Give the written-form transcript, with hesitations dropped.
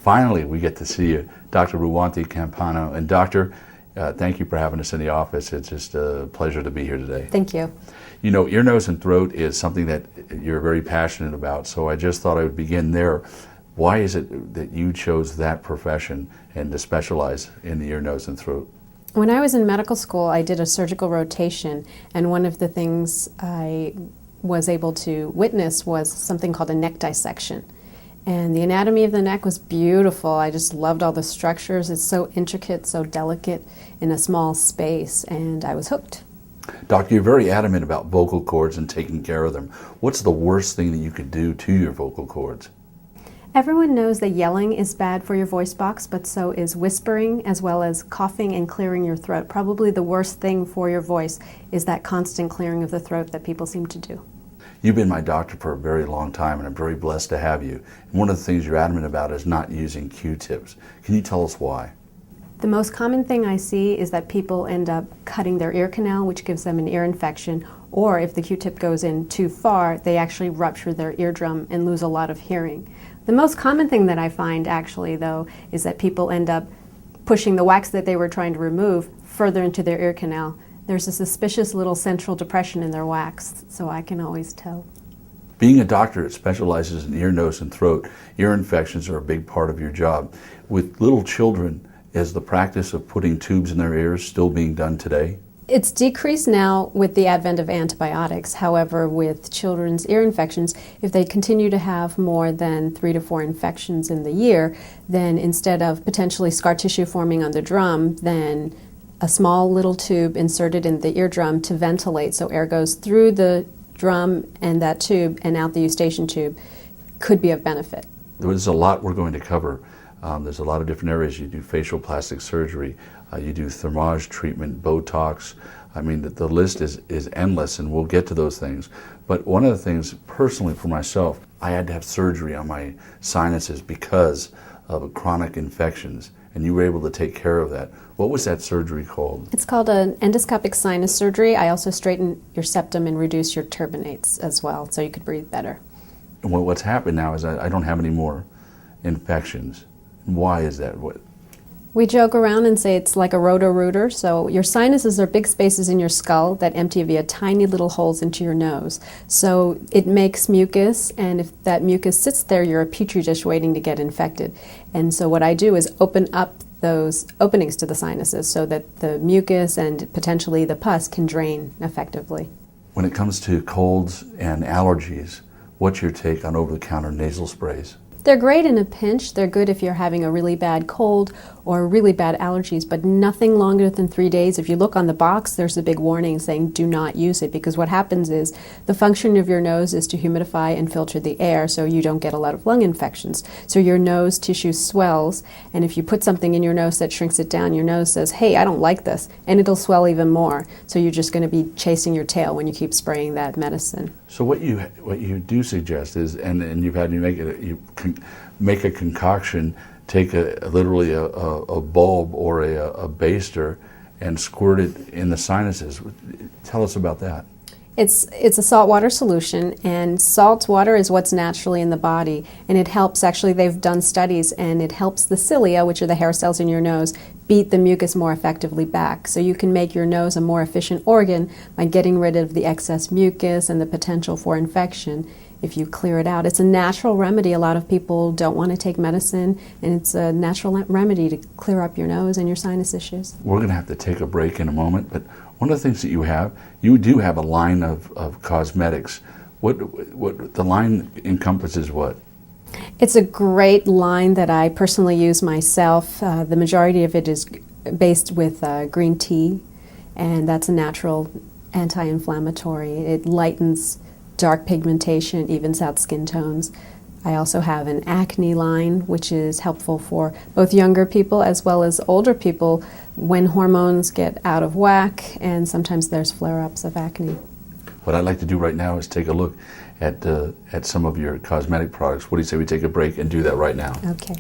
finally we get to see you, Dr. Ruwanti Campano. And Doctor, thank you for having us in the office. It's just a pleasure to be here today. Thank you. You know, ear, nose, and throat is something that you're very passionate about, so I just thought I would begin there. Why is it that you chose that profession and to specialize in the ear, nose, and throat? When I was in medical school, I did a surgical rotation, and one of the things I was able to witness was something called a neck dissection. And the anatomy of the neck was beautiful. I just loved all the structures. It's so intricate, so delicate in a small space, and I was hooked. Doctor, you're very adamant about vocal cords and taking care of them. What's the worst thing that you could do to your vocal cords? Everyone knows that yelling is bad for your voice box, but so is whispering, as well as coughing and clearing your throat. Probably the worst thing for your voice is that constant clearing of the throat that people seem to do. You've been my doctor for a very long time, and I'm very blessed to have you. And one of the things you're adamant about is not using Q-tips. Can you tell us why? The most common thing I see is that people end up cutting their ear canal, which gives them an ear infection, or if the Q-tip goes in too far, they actually rupture their eardrum and lose a lot of hearing. The most common thing that I find actually, though, is that people end up pushing the wax that they were trying to remove further into their ear canal. There's a suspicious little central depression in their wax, so I can always tell. Being a doctor that specializes in ear, nose, and throat, ear infections are a big part of your job. With little children, is the practice of putting tubes in their ears still being done today? It's decreased now with the advent of antibiotics. However, with children's ear infections, if they continue to have more than 3 to 4 infections in the year, then instead of potentially scar tissue forming on the drum, then a small little tube inserted in the eardrum to ventilate, so air goes through the drum and that tube and out the eustachian tube, could be of benefit. There's a lot we're going to cover. There's a lot of different areas. You do facial plastic surgery, you do thermage treatment, Botox. I mean, the list is endless, and we'll get to those things. But one of the things, personally for myself, I had to have surgery on my sinuses because of chronic infections, and you were able to take care of that. What was that surgery called? It's called an endoscopic sinus surgery. I also straighten your septum and reduce your turbinates as well, so you could breathe better. And what's happened now is I don't have any more infections. Why is that? We joke around and say it's like a roto-rooter. So your sinuses are big spaces in your skull that empty via tiny little holes into your nose. So it makes mucus, and if that mucus sits there, you're a petri dish waiting to get infected. And so what I do is open up those openings to the sinuses so that the mucus and potentially the pus can drain effectively. When it comes to colds and allergies, what's your take on over-the-counter nasal sprays? They're great in a pinch. They're good if you're having a really bad cold or really bad allergies, but nothing longer than 3 days. If you look on the box, there's a big warning saying do not use it, because what happens is the function of your nose is to humidify and filter the air so you don't get a lot of lung infections. So your nose tissue swells, and if you put something in your nose that shrinks it down, your nose says, hey, I don't like this, and it'll swell even more. So you're just going to be chasing your tail when you keep spraying that medicine. So what you do suggest is, and you've had me make a concoction, take literally a bulb or a baster and squirt it in the sinuses. Tell us about that. It's a saltwater solution, and salt water is what's naturally in the body, and it helps. Actually, they've done studies, and it helps the cilia, which are the hair cells in your nose, beat the mucus more effectively back. So you can make your nose a more efficient organ by getting rid of the excess mucus and the potential for infection if you clear it out. It's a natural remedy. A lot of people don't want to take medicine, and it's a natural remedy to clear up your nose and your sinus issues. We're going to have to take a break in a moment, but one of the things that you do have a line of cosmetics. What the line encompasses what? It's a great line that I personally use myself. The majority of it is based with green tea, and that's a natural anti-inflammatory. It lightens dark pigmentation, evens out skin tones. I also have an acne line, which is helpful for both younger people as well as older people when hormones get out of whack, and sometimes there's flare-ups of acne. What I'd like to do right now is take a look at some of your cosmetic products. What do you say we take a break and do that right now? Okay.